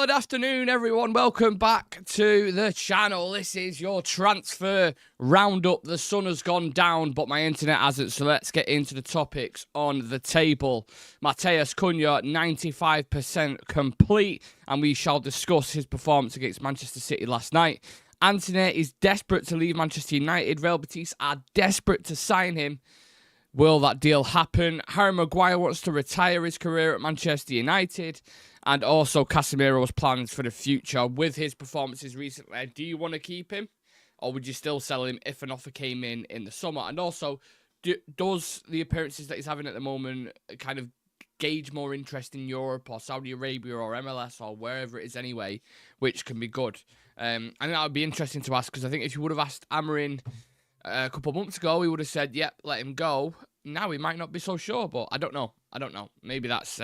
Good afternoon, everyone. Welcome back to the channel. This is your transfer roundup. The sun has gone down, but my internet hasn't, so let's get into the topics on the table. Matheus Cunha, 95% complete, and we shall discuss his performance against Manchester City last night. Antony is desperate to leave Manchester United. Real Betis are desperate to sign him. Will that deal happen? Harry Maguire wants to retire his career at Manchester United. And also Casemiro's plans for the future with his performances recently. Do you want to keep him? Or would you still sell him if an offer came in the summer? And also, does the appearances that he's having at the moment kind of gauge more interest in Europe or Saudi Arabia or MLS or wherever it is anyway, which can be good? I think that would be interesting to ask, because I think if you would have asked Amorim a couple of months ago, he would have said, yep, let him go. Now he might not be so sure, but I don't know. Maybe that's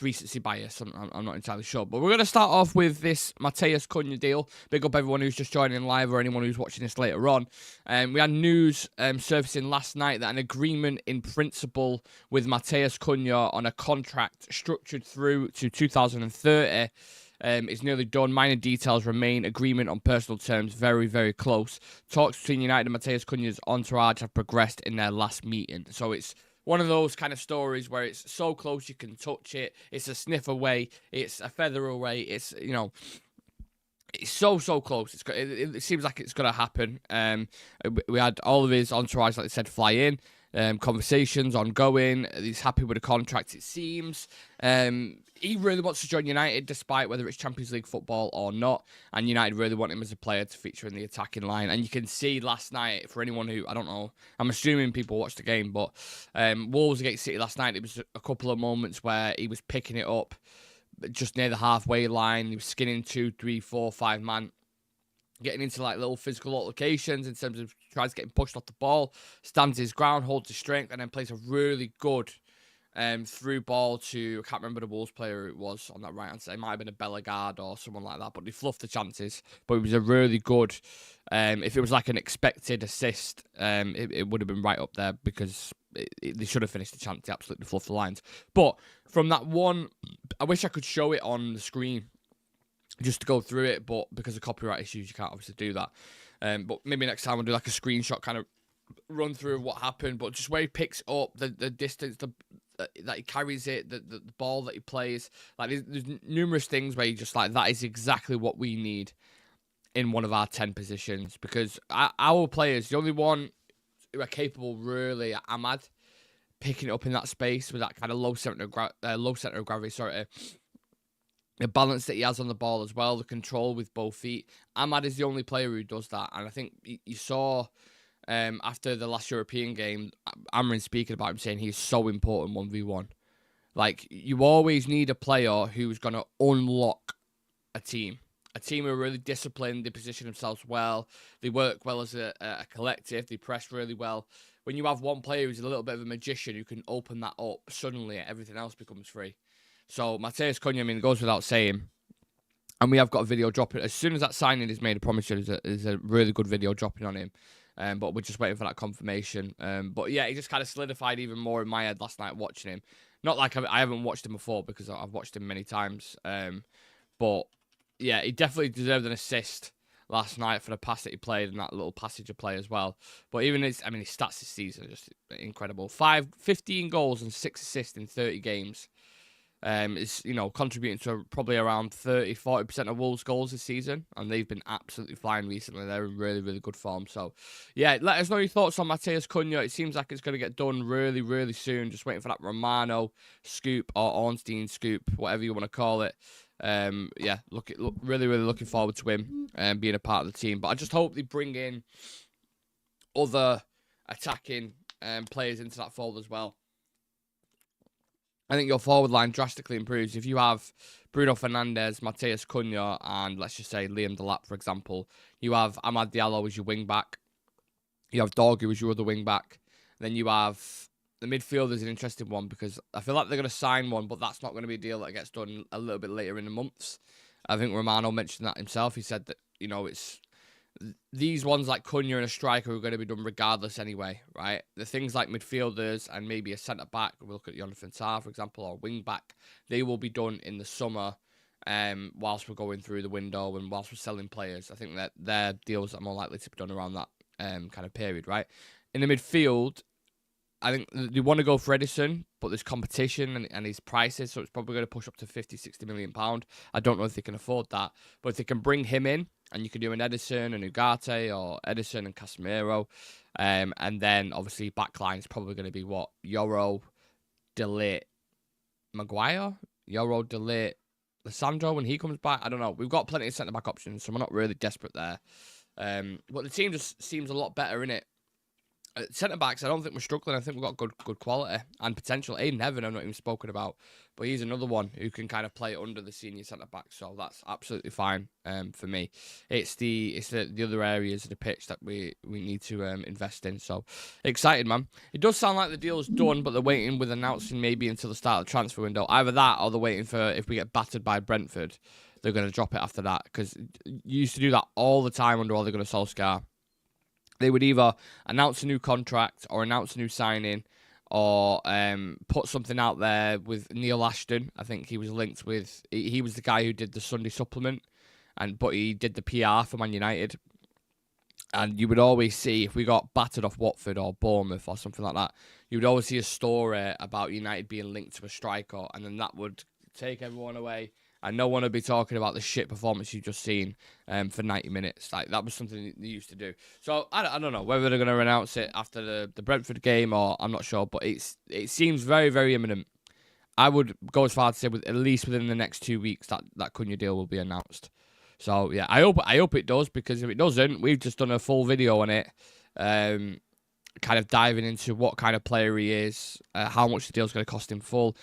recency bias. I'm not entirely sure. But we're going to start off with this Matheus Cunha deal. Big up everyone who's just joining live or anyone who's watching this later on. We had news surfacing last night that an agreement in principle with Matheus Cunha on a contract structured through to 2030 is nearly done. Minor details remain. Agreement on personal terms very, very close. Talks between United and Matheus Cunha's entourage have progressed in their last meeting. So it's one of those kind of stories where it's so close you can touch it. It's a sniff away. It's a feather away. It's, you know, it's so close. It seems like it's going to happen. We had all of his entourage, like I said, fly in. Conversations ongoing. He's happy with the contract, it seems. He really wants to join United, despite whether it's Champions League football or not. And United really want him as a player to feature in the attacking line. And you can see last night, for anyone who, I don't know, I'm assuming people watched the game, but Wolves against City last night, it was a couple of moments where he was picking it up just near the halfway line. He was skinning 2, 3, 4, 5 man. Getting into like little physical altercations in terms of tries getting pushed off the ball, stands his ground, holds his strength, and then plays a really good through ball to, I can't remember the Wolves player it was on that right hand side. It might have been a Bellegarde or someone like that, but he fluffed the chances. But it was a really good, if it was like an expected assist, it would have been right up there, because they should have finished the chance. They absolutely fluffed the lines. But from that one, I wish I could show it on the screen just to go through it, but because of copyright issues, you can't obviously do that. But maybe next time we'll do like a screenshot kind of run through of what happened, but just where he picks up the distance, that he carries it, the ball that he plays. Like there's numerous things where you just like, that is exactly what we need in one of our 10 positions, because our players, the only one who are capable really are Ahmad, picking it up in that space with that kind of low center of gravity, the balance that he has on the ball as well, the control with both feet. Ahmad is the only player who does that. And I think you saw after the last European game, Amorim speaking about him, saying he's so important 1v1. Like, you always need a player who's going to unlock a team. A team who are really disciplined, they position themselves well, they work well as a collective, they press really well. When you have one player who's a little bit of a magician who can open that up, suddenly everything else becomes free. So, Matheus Cunha, I mean, it goes without saying. And we have got a video dropping. As soon as that signing is made, I promise you there's a really good video dropping on him. But we're just waiting for that confirmation. But yeah, he just kind of solidified even more in my head last night watching him. Not like I haven't watched him before, because I've watched him many times. But yeah, he definitely deserved an assist last night for the pass that he played and that little passage of play as well. But even his stats this season are just incredible. 15 goals and 6 assists in 30 games. Is, you know, contributing to probably around 30-40% of Wolves' goals this season, and they've been absolutely flying recently. They're in really, really good form. So, yeah, let us know your thoughts on Matheus Cunha. It seems like it's going to get done really, really soon. Just waiting for that Romano scoop or Ornstein scoop, whatever you want to call it. Yeah, really, really looking forward to him being a part of the team. But I just hope they bring in other attacking players into that fold as well. I think your forward line drastically improves. If you have Bruno Fernandes, Matheus Cunha, and let's just say Liam Delap, for example, you have Amad Diallo as your wing back. You have Dorgu as your other wing back. Then you have the midfield is an interesting one, because I feel like they're going to sign one, but that's not going to be a deal that gets done a little bit later in the months. I think Romano mentioned that himself. He said that, you know, these ones like Cunha and a striker are going to be done regardless anyway, right? The things like midfielders and maybe a centre-back, we'll look at Jonathan Tah, for example, or wing-back, they will be done in the summer whilst we're going through the window and whilst we're selling players. I think that their deals are more likely to be done around that kind of period, right? In the midfield, I think they want to go for Edison, but there's competition and his prices, so it's probably going to push up to 50, 60 million pound. I don't know if they can afford that, but if they can bring him in, and you can do an Edison, an Ugarte, or Edison and Casemiro, and then obviously backline is probably going to be what? Yoro, De Ligt, Maguire? Yoro, De Ligt, Lissandro when he comes back? I don't know. We've got plenty of centre-back options, so we're not really desperate there. But the team just seems a lot better, innit? Centre-backs, I don't think we're struggling. I think we've got good quality and potential. Aiden Heaven, I've not even spoken about, but he's another one who can kind of play under the senior centre-back, so that's absolutely fine for me. It's the other areas of the pitch that we need to invest in, so excited, man. It does sound like the deal's done, but they're waiting with announcing maybe until the start of the transfer window. Either that or they're waiting for, if we get battered by Brentford, they're going to drop it after that, because you used to do that all the time under Ole Gunnar Solskjaer. They would either announce a new contract or announce a new signing or put something out there with Neil Ashton. I think he was linked with... He was the guy who did the Sunday supplement, but he did the PR for Man United. And you would always see, if we got battered off Watford or Bournemouth or something like that, you would always see a story about United being linked to a striker, and then that would take everyone away. And no one would be talking about the shit performance you've just seen for 90 minutes. Like, that was something they used to do. So, I don't know whether they're going to announce it after the Brentford game, or I'm not sure. But it seems very, very imminent. I would go as far as to say at least within the next 2 weeks that Cunha deal will be announced. So, yeah, I hope it does, because if it doesn't, we've just done a full video on it, kind of diving into what kind of player he is, how much the deal's going to cost in full,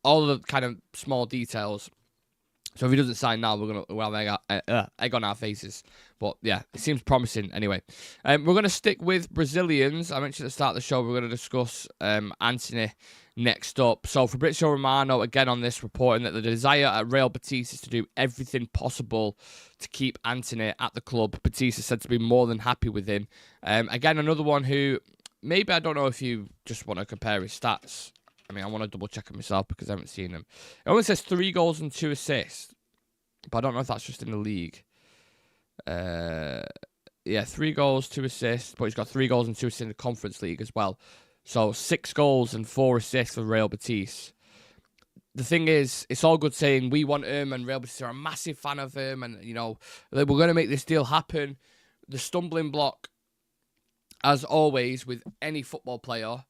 all the kind of small details. So if he doesn't sign now, we'll have egg on our faces. But yeah, it seems promising anyway. We're going to stick with Brazilians. I mentioned at the start of the show, we're going to discuss Antony next up. So Fabrizio Romano, again on this, reporting that the desire at Real Betis is to do everything possible to keep Antony at the club. Betis is said to be more than happy with him. Again, another one who, maybe I don't know if you just want to compare his stats. I mean, I want to double-check it myself because I haven't seen him. It only says 3 goals and 2 assists, but I don't know if that's just in the league. Yeah, 3 goals, 2 assists, but he's got 3 goals and 2 assists in the Conference League as well. So 6 goals and 4 assists for Real Betis. The thing is, it's all good saying we want him and Real Betis are a massive fan of him and, you know, we're going to make this deal happen. The stumbling block, as always, with any football player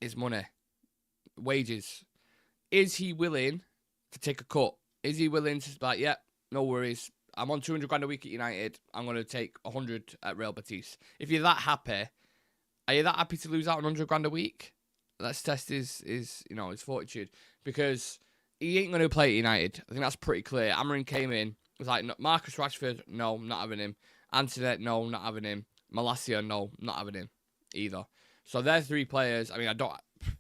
is money. Wages. Is he willing to take a cut? Is he willing to be like, yeah, no worries. I'm on 200 grand a week at United. I'm going to take 100 at Real Betis. If you're that happy, are you that happy to lose out on 100 grand a week? Let's test his fortitude, because he ain't going to play at United. I think that's pretty clear. Amorim came in, was like, Marcus Rashford, no, not having him. Antony, no, not having him. Malacia, no, not having him either. So they're 3 players. I mean, I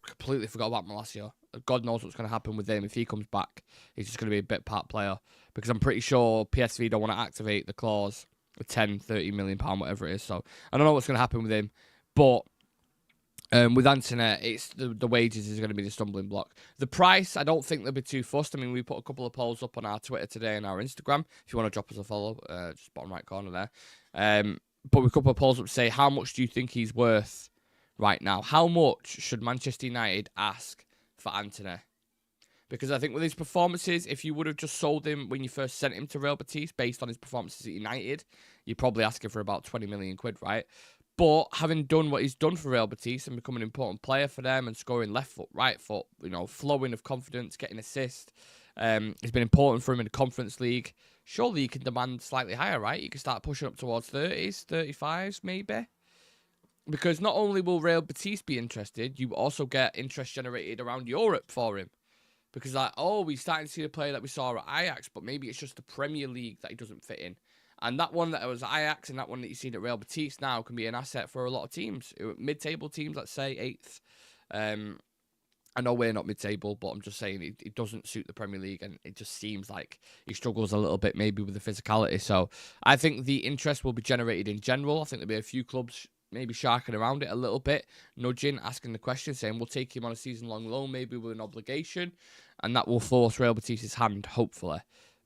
completely forgot about Malacia. God knows what's going to happen with him if he comes back. He's just going to be a bit part player, because I'm pretty sure PSV don't want to activate the clause of 10, 30 million pound, whatever it is. So I don't know what's going to happen with him, but with Antony, it's the wages is going to be the stumbling block. The price, I don't think they'll be too fussed. I mean, we put a couple of polls up on our Twitter today and our Instagram. If you want to drop us a follow, just bottom right corner there. But we a couple of polls up to say, how much do you think he's worth right now? How much should Manchester United ask for Antony? Because I think with his performances, if you would have just sold him when you first sent him to Real Betis based on his performances at United, you're probably asking for about 20 million quid, right? But having done what he's done for Real Betis and becoming an important player for them and scoring left foot, right foot, you know, flowing of confidence, getting assists, it's been important for him in the Conference League. Surely you can demand slightly higher, right? You can start pushing up towards 30s, 35s maybe. Because not only will Real Betis be interested, you also get interest generated around Europe for him. Because, like, oh, we're starting to see the player that we saw at Ajax, but maybe it's just the Premier League that he doesn't fit in. And that one that was Ajax and that one that you've seen at Real Betis now can be an asset for a lot of teams. Mid-table teams, let's say, 8th. I know we're not mid-table, but I'm just saying it doesn't suit the Premier League, and it just seems like he struggles a little bit maybe with the physicality. So I think the interest will be generated in general. I think there'll be a few clubs maybe sharking around it a little bit, nudging, asking the question, saying we'll take him on a season-long loan, maybe with an obligation, and that will force Real Betis' hand, hopefully.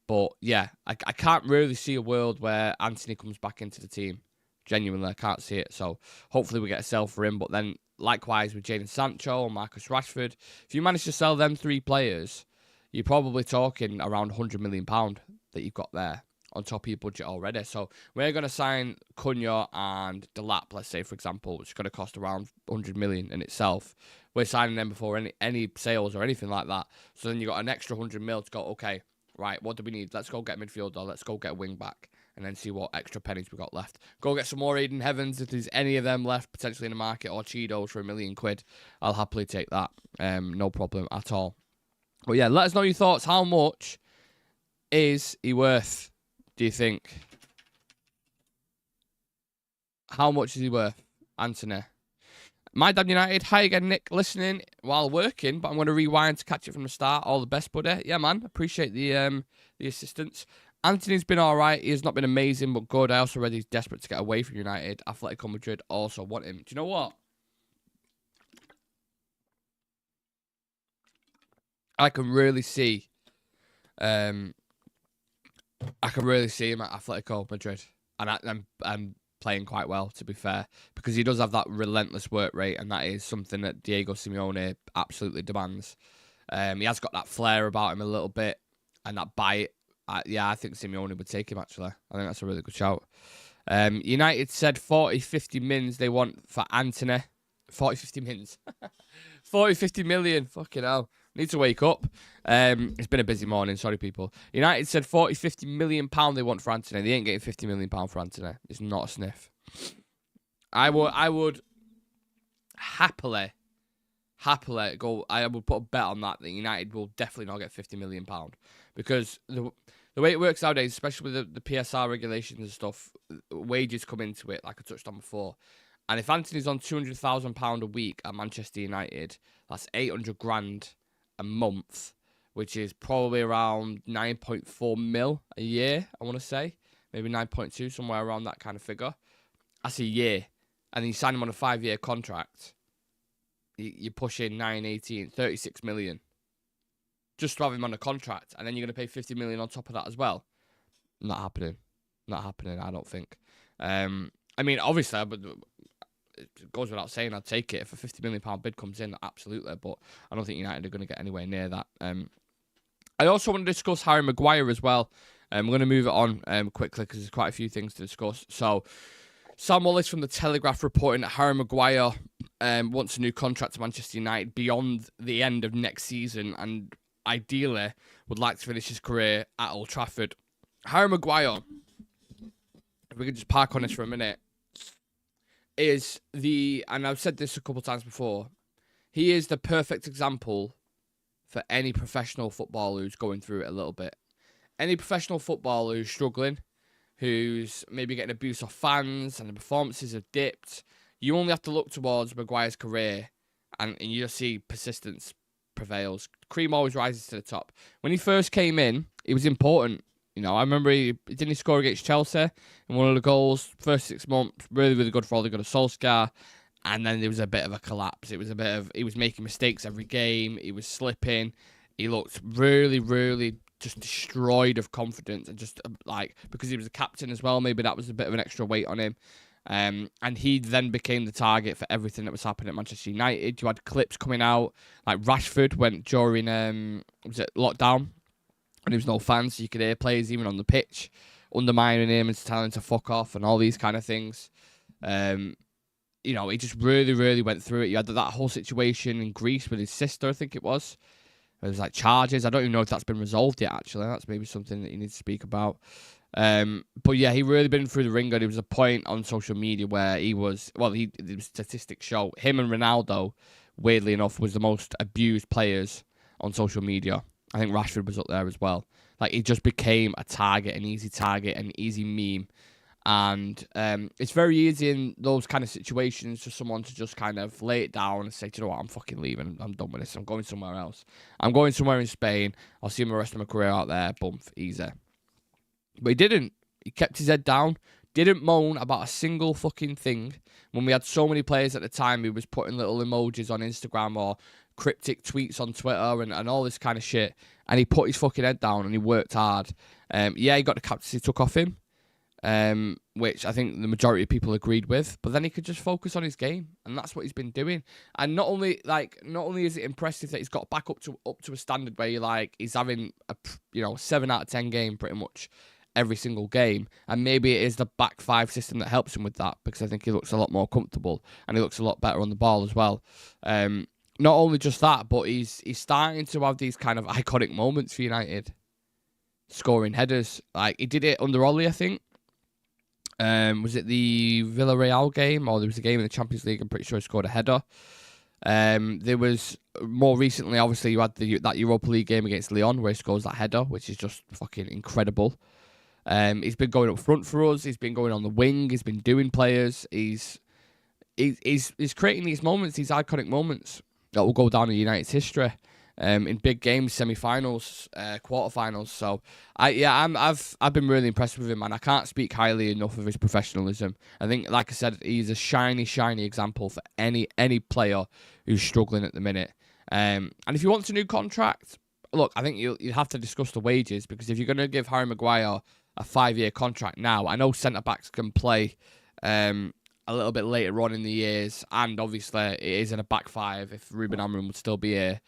But yeah, I can't really see a world where Antony comes back into the team. Genuinely, I can't see it. So hopefully we get a sell for him, but then likewise with Jadon Sancho and Marcus Rashford, if you manage to sell them 3 players, you're probably talking around £100 million that you've got there on top of your budget already. So we're going to sign Cunha and Delap, let's say, for example, which is going to cost around 100 million in itself. We're signing them before any sales or anything like that. So then you got an extra 100 mil to go, okay, right, what do we need? Let's go get a midfielder. Let's go get a wing back. And then see what extra pennies we got left. Go get some more Aiden Heavens if there's any of them left potentially in the market, or Cheetos for £1 million. I'll happily take that. No problem at all. But yeah, let us know your thoughts. How much is he worth, do you think? How much is he worth, Antony? My Dad United. Hi again, Nick. Listening while working, but I'm going to rewind to catch it from the start. All the best, buddy. Yeah, man. Appreciate the assistance. Antony's been all right. He has not been amazing, but good. I also read he's desperate to get away from United. Atletico Madrid also want him. Do you know what? I can really see him at Atletico Madrid. And I'm playing quite well, to be fair, because he does have that relentless work rate, and that is something that Diego Simeone absolutely demands. He has got that flair about him a little bit, and that bite. Yeah, I think Simeone would take him, actually. I think that's a really good shout. United said 40-50 mins they want for Antony. 40-50 mins. 40-50 million. Fucking hell. Need to wake up. It's been a busy morning. Sorry, people. United said 40-50 million pound they want for Antony. They ain't getting 50 million pound for Antony. It's not a sniff. I would happily go. I would put a bet on that United will definitely not get 50 million pound, because the way it works nowadays, especially with the PSR regulations and stuff, wages come into it, like I touched on before. And if Antony's on £200,000 a week at Manchester United, that's 800 grand a month, which is probably around 9.4 mil a year, I want to say. Maybe 9.2, somewhere around that kind of figure. That's a year. And then you sign him on a 5-year contract. You're pushing 9, 18, 36 million. Just to have him on a contract, and then you're going to pay 50 million on top of that as well. Not happening. Not happening, I don't think. I mean, obviously, but it goes without saying I'd take it. If a £50 million bid comes in, absolutely, but I don't think United are going to get anywhere near that. I also want to discuss Harry Maguire as well. I'm going to move it on quickly because there's quite a few things to discuss. So, Sam Wallace from The Telegraph reporting that Harry Maguire wants a new contract to Manchester United beyond the end of next season, and ideally would like to finish his career at Old Trafford. Harry Maguire, if we could just park on this for a minute, is and I've said this a couple of times before, he is the perfect example for any professional footballer who's going through it a little bit. Any professional footballer who's struggling, who's maybe getting abuse off fans and the performances have dipped, you only have to look towards Maguire's career and you just see persistence prevails. Cream always rises to the top. When he first came in, he was important. You know, I remember he didn't score against Chelsea in one of the goals. First 6 months, really, really good for all the good of Solskjaer. And then there was a bit of a collapse. It was he was making mistakes every game. He was slipping. He looked really, really just destroyed of confidence. And just because he was a captain as well, maybe that was a bit of an extra weight on him. And he then became the target for everything that was happening at Manchester United. You had clips coming out, like Rashford went during, lockdown, and there was no fans, so you could hear players even on the pitch undermining him and telling him to fuck off and all these kind of things. You know, he just really, really went through it. You had that whole situation in Greece with his sister, I think it was. There was like charges. I don't even know if that's been resolved yet, actually. That's maybe something that you need to speak about. But yeah, he really been through the ringer. There was a point on social media where the statistics show him and Ronaldo, weirdly enough, was the most abused players on social media. I think Rashford was up there as well. Like, he just became a target, an easy meme. And it's very easy in those kind of situations for someone to just kind of lay it down and say, do you know what, I'm fucking leaving. I'm done with this. I'm going somewhere else. I'm going somewhere in Spain. I'll see the rest of my career out there. Boom, easy. But he didn't. He kept his head down. Didn't moan about a single fucking thing. When we had so many players at the time, he was putting little emojis on Instagram or cryptic tweets on Twitter and all this kind of shit. And he put his fucking head down and he worked hard. Yeah, he got the captaincy took off him, which I think the majority of people agreed with. But then he could just focus on his game, and that's what he's been doing. And not only is it impressive that he's got back up to a standard where he's having a 7 out of 10 game pretty much every single game, and maybe it is the back five system that helps him with that, because I think he looks a lot more comfortable and he looks a lot better on the ball as well. Not only just that, but he's starting to have these kind of iconic moments for United, scoring headers. Like he did it under Ollie, I think. Was it the Villarreal game, or there was a game in the Champions League? I'm pretty sure he scored a header. There was more recently, obviously, you had that Europa League game against Lyon where he scores that header, which is just fucking incredible. He's been going up front for us. He's been going on the wing. He's been doing players. He's creating these moments, these iconic moments that will go down in United's history. In big games, semi-finals, quarter-finals. So, I've been really impressed with him, and I can't speak highly enough of his professionalism. I think, like I said, he's a shiny example for any player who's struggling at the minute. And if he wants a new contract, look, I think you'd have to discuss the wages, because if you're going to give Harry Maguire a 5-year contract now, I know centre-backs can play a little bit later on in the years, and obviously it is in a back five if Ruben Amorim would still be here.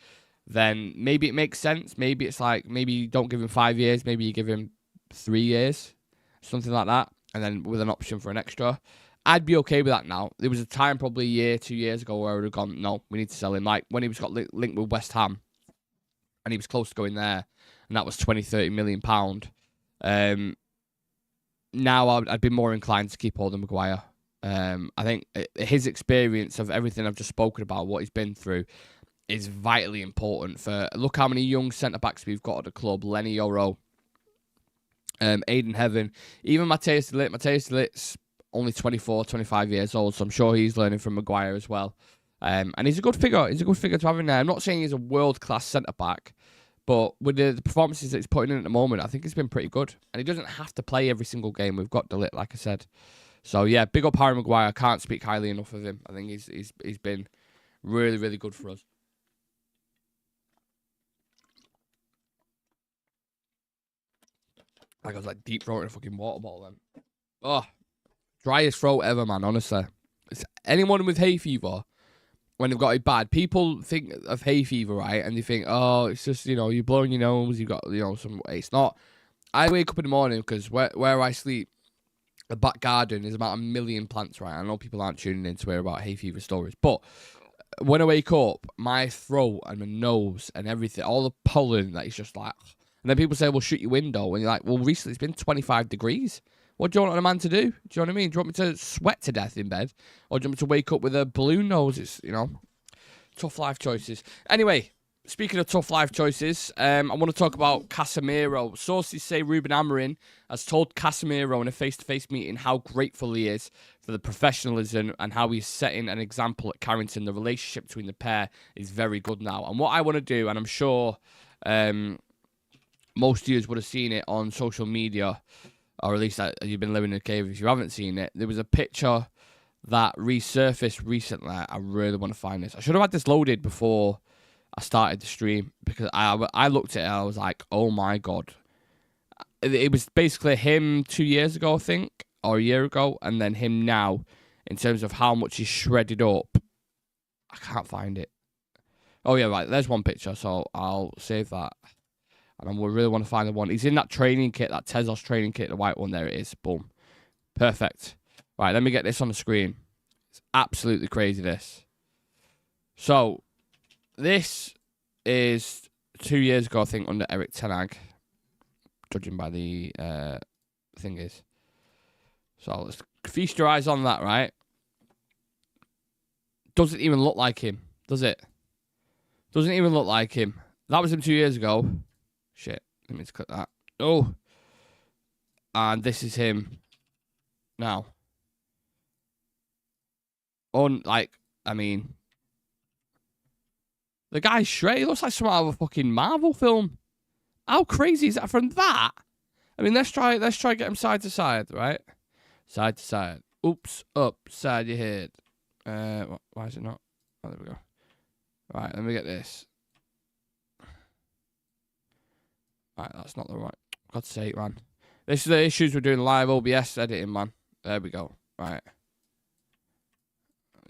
Then maybe it makes sense. Maybe it's like, maybe you don't give him 5 years, maybe you give him 3 years, something like that, and then with an option for an extra. I'd be okay with that now. There was a time probably a year, 2 years ago where I would have gone, no, we need to sell him. Like when he was got linked with West Ham, and he was close to going there, and that was 20-30 million pound. Now I'd be more inclined to keep holding Maguire. I think his experience of everything I've just spoken about, what he's been through, is vitally important. Look how many young centre-backs we've got at the club. Lenny Yoro, Aiden Heaven, even Matheus de Ligt. Matheus de Ligt's only 24, 25 years old, so I'm sure he's learning from Maguire as well. And he's a good figure. He's a good figure to have in there. I'm not saying he's a world-class centre-back, but with the performances that he's putting in at the moment, I think it's been pretty good. And he doesn't have to play every single game. We've got de Ligt, like I said. So, yeah, big up Harry Maguire. I can't speak highly enough of him. I think he's been really, really good for us. Like I was like deep throating a fucking water bottle then. Oh, driest throat ever, man, honestly. It's anyone with hay fever, when they've got it bad, people think of hay fever, right? And they think, oh, it's just, you're blowing your nose, you've got, some... It's not. I wake up in the morning because where I sleep, the back garden is about 1 million plants, right? I know people aren't tuning in to hear about hay fever stories, but when I wake up, my throat and my nose and everything, all the pollen, that is just like... And then people say, well, shut your window. And you're like, well, recently it's been 25 degrees. What do you want a man to do? Do you know what I mean? Do you want me to sweat to death in bed? Or do you want me to wake up with a balloon nose? It's, tough life choices. Anyway, speaking of tough life choices, I want to talk about Casemiro. Sources say Ruben Amorim has told Casemiro in a face-to-face meeting how grateful he is for the professionalism and how he's setting an example at Carrington. The relationship between the pair is very good now. And what I want to do, and I'm sure... most of you would have seen it on social media, or at least you've been living in a cave if you haven't seen it. There was a picture that resurfaced recently. I really want to find this. I should have had this loaded before I started the stream, because I looked at it and I was like, oh my God. It was basically him 2 years ago, I think, or a year ago, and then him now, in terms of how much he's shredded up. I can't find it. Oh yeah, right, there's one picture, so I'll save that. And we really want to find the one. He's in that training kit, that Tezos training kit, the white one. There it is. Boom. Perfect. Right, let me get this on the screen. It's absolutely crazy, this. So, this is 2 years ago, I think, under Erik ten Hag, judging by the thing is. So, let's feast your eyes on that, right? Doesn't even look like him, does it? Doesn't even look like him. That was him 2 years ago. Shit, let me just click that. Oh. And this is him now. I mean, the guy's straight. He looks like something out of a fucking Marvel film. How crazy is that from that? I mean, let's try get him side to side, right? Side to side. Oops, up, side your head. Why is it not? Oh, there we go. Right, let me get this. Right, that's not the right. God's sake, man. This is the issues we're doing live OBS editing, man. There we go. Right.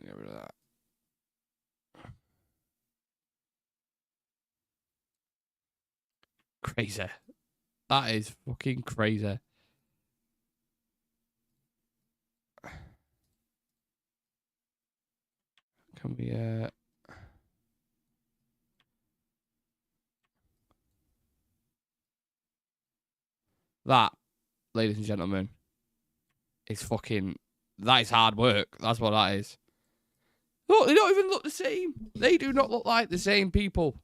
Get rid of that. Crazy. That is fucking crazy. Can we, That, ladies and gentlemen, is fucking... That is hard work. That's what that is. Look, they don't even look the same. They do not look like the same people.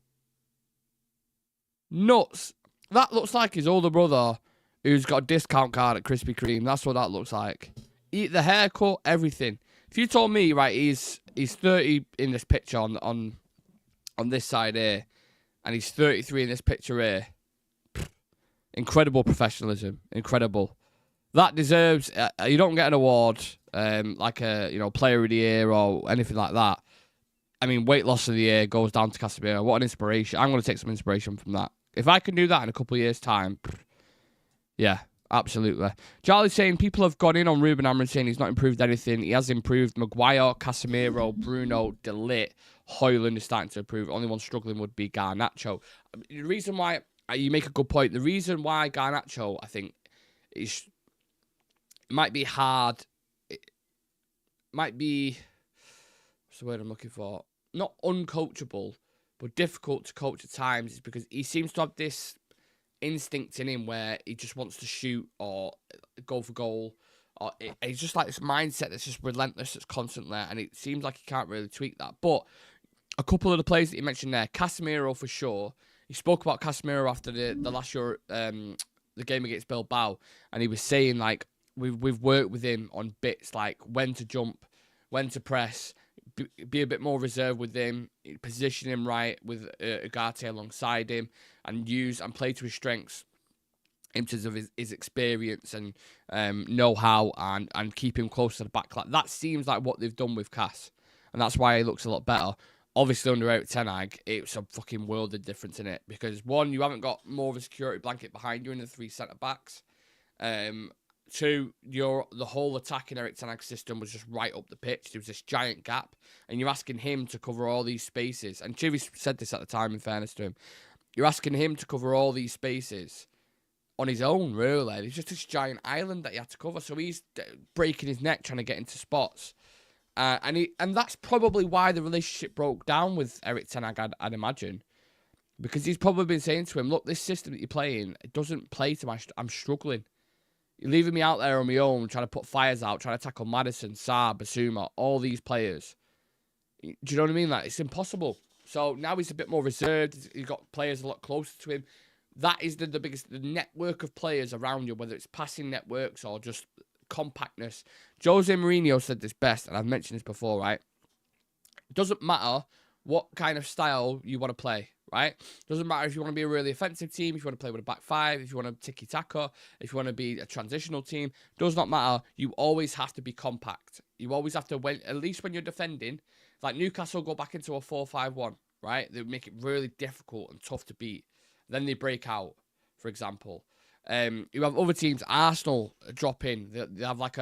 Nuts. That looks like his older brother who's got a discount card at Krispy Kreme. That's what that looks like. The haircut, everything. If you told me, right, he's 30 in this picture on this side here, and he's 33 in this picture here. Incredible professionalism. Incredible. That deserves... you don't get an award like a player of the year or anything like that. I mean, weight loss of the year goes down to Casemiro. What an inspiration. I'm going to take some inspiration from that. If I can do that in a couple of years' time, yeah, absolutely. Charlie's saying people have gone in on Ruben Amorim saying he's not improved anything. He has improved. Maguire, Casemiro, Bruno, De Ligt, Højlund is starting to improve. Only one struggling would be Garnacho. The reason why... You make a good point. The reason why Garnacho, I think, it might be hard. It might be... What's the word I'm looking for? Not uncoachable, but difficult to coach at times is because he seems to have this instinct in him where he just wants to shoot or go for goal. Or he's just like this mindset that's just relentless, that's constant there, and it seems like he can't really tweak that. But a couple of the players that you mentioned there, Casemiro for sure. He spoke about Casemiro after the last year, the game against Bilbao, and he was saying like we've worked with him on bits like when to jump, when to press, be a bit more reserved with him, position him right with Ugarte alongside him, and play to his strengths in terms of his experience and know-how, and keep him close to the back. That seems like what they've done with Cass, and that's why he looks a lot better. Obviously, under Erik ten Hag, it's a fucking world of difference in it. Because, one, you haven't got more of a security blanket behind you in the three centre-backs. Two, the whole attack in Erik ten Hag's system was just right up the pitch. There was this giant gap. And you're asking him to cover all these spaces. And Chivy said this at the time, in fairness to him. You're asking him to cover all these spaces on his own, really. It's just this giant island that he had to cover. So he's breaking his neck trying to get into spots. And that's probably why the relationship broke down with Erik ten Hag, I'd imagine. Because he's probably been saying to him, look, this system that you're playing, it doesn't play to I'm struggling. You're leaving me out there on my own, trying to put fires out, trying to tackle Maddison, Sarr, Basuma, all these players. Do you know what I mean? Like, it's impossible. So now he's a bit more reserved. He's got players a lot closer to him. That is the biggest, the network of players around you, whether it's passing networks or just compactness. Jose Mourinho said this best, and I've mentioned this before, right? It doesn't matter what kind of style you want to play, right? Doesn't matter if you want to be a really offensive team, if you want to play with a back five, if you want to tiki-taka, if you want to be a transitional team. Does not matter. You always have to be compact. You always have to, at least when you're defending, like Newcastle go back into a 4-5-1, right? They make it really difficult and tough to beat. Then they break out, for example. You have other teams, Arsenal drop in. They have like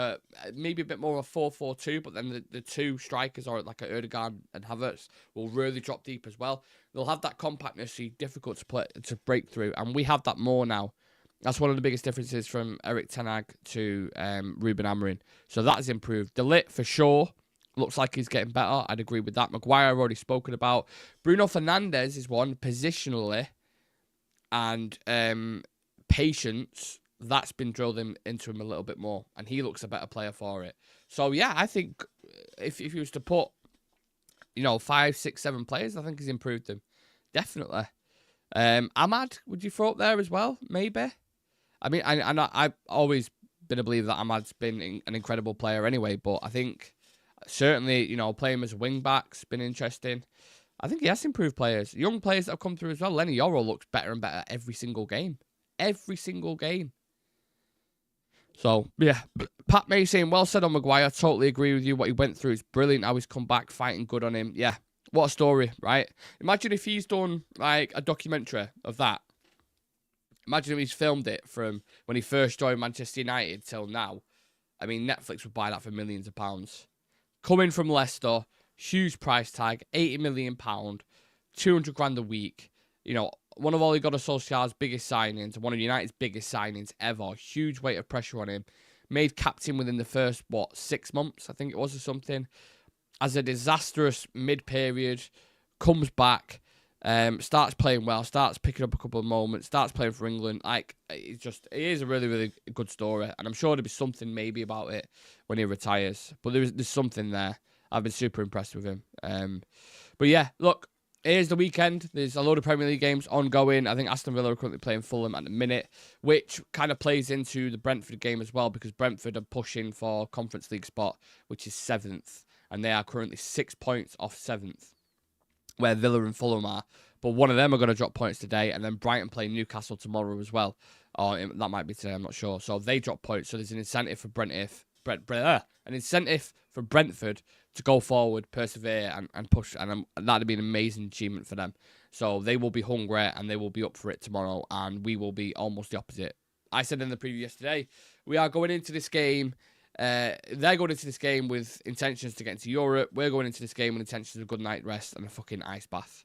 maybe a bit more of a 4-4-2, but then the two strikers, or like a Ødegaard and Havertz, will really drop deep as well. They'll have that compactness, so difficult to break through, and we have that more now. That's one of the biggest differences from Erik ten Hag to Ruben Amorim. So that has improved. De Ligt, for sure, looks like he's getting better. I'd agree with that. Maguire, I've already spoken about. Bruno Fernandes is one, positionally, and patience, that's been drilled into him a little bit more, and he looks a better player for it. So yeah, I think if he was to put, 5, 6, 7 players, I think he's improved them, definitely. Ahmad, would you throw up there as well? Maybe. I mean, I've always been a believer that Ahmad's been an incredible player anyway, but I think certainly, playing him as a wing-back's been interesting. I think he has improved players. Young players that have come through as well. Lenny Yoro looks better and better every single game. Every single game. So, yeah. Pat May saying, well said on Maguire. I totally agree with you. What he went through is brilliant. How he's come back, fighting good on him. Yeah. What a story, right? Imagine if he's done, like, a documentary of that. Imagine if he's filmed it from when he first joined Manchester United till now. I mean, Netflix would buy that for millions of pounds. Coming from Leicester, huge price tag, £80 million, 200 grand a week. One of Ole Gunnar Solskjaer's biggest signings, one of United's biggest signings ever. Huge weight of pressure on him. Made captain within the first, 6 months, I think it was, or something. As a disastrous mid-period, comes back, starts playing well, starts picking up a couple of moments, starts playing for England. It is a really, really good story. And I'm sure there'll be something maybe about it when he retires. But there's something there. I've been super impressed with him. But yeah, look, here's the weekend. There's a load of Premier League games ongoing. I think Aston Villa are currently playing Fulham at the minute, which kind of plays into the Brentford game as well, because Brentford are pushing for Conference League spot, which is 7th. And they are currently 6 points off 7th, where Villa and Fulham are. But one of them are going to drop points today, and then Brighton play Newcastle tomorrow as well. Or that might be today, I'm not sure. So they drop points. So there's an incentive for Brentford to go forward, persevere, and push. And that'd be an amazing achievement for them. So they will be hungry, and they will be up for it tomorrow, and we will be almost the opposite. I said in the preview yesterday, we are going into this game. They're going into this game with intentions to get into Europe. We're going into this game with intentions of a good night rest and a fucking ice bath.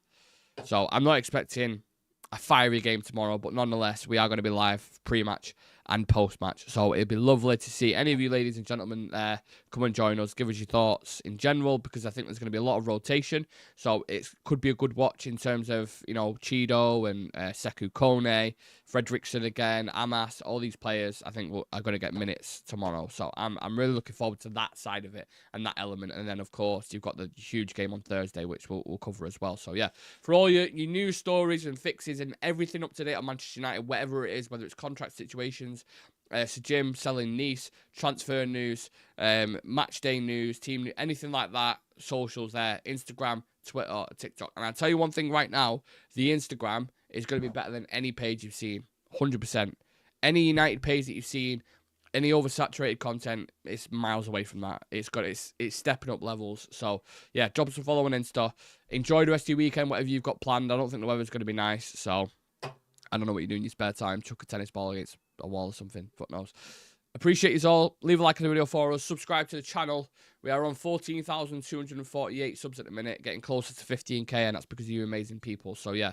So I'm not expecting a fiery game tomorrow, but nonetheless, we are going to be live pre-match and post-match. So it'd be lovely to see any of you ladies and gentlemen come and join us. Give us your thoughts in general, because I think there's going to be a lot of rotation. So it could be a good watch in terms of, Chido and Sekou Kone, Fredrickson again, Amas, all these players I think are going to get minutes tomorrow. So I'm really looking forward to that side of it and that element. And then, of course, you've got the huge game on Thursday, which we'll cover as well. So, yeah, for all your news stories and fixes and everything up to date on Manchester United, whatever it is, whether it's contract situations, Sir Jim selling Nice, transfer news, match day news, team news, anything like that, socials there, Instagram, Twitter, TikTok. And I'll tell you one thing right now, the Instagram is going to be better than any page you've seen, 100%. Any United page that you've seen, any oversaturated content, it's miles away from that. It's stepping up levels. So, yeah, drop us a follow on Insta. Enjoy the rest of your weekend, whatever you've got planned. I don't think the weather's going to be nice, so I don't know what you do in your spare time. Chuck a tennis ball against a wall or something. Fuck knows. Appreciate you all. Leave a like on the video for us. Subscribe to the channel. We are on 14,248 subs at the minute, getting closer to 15k, and that's because of you amazing people. So, yeah.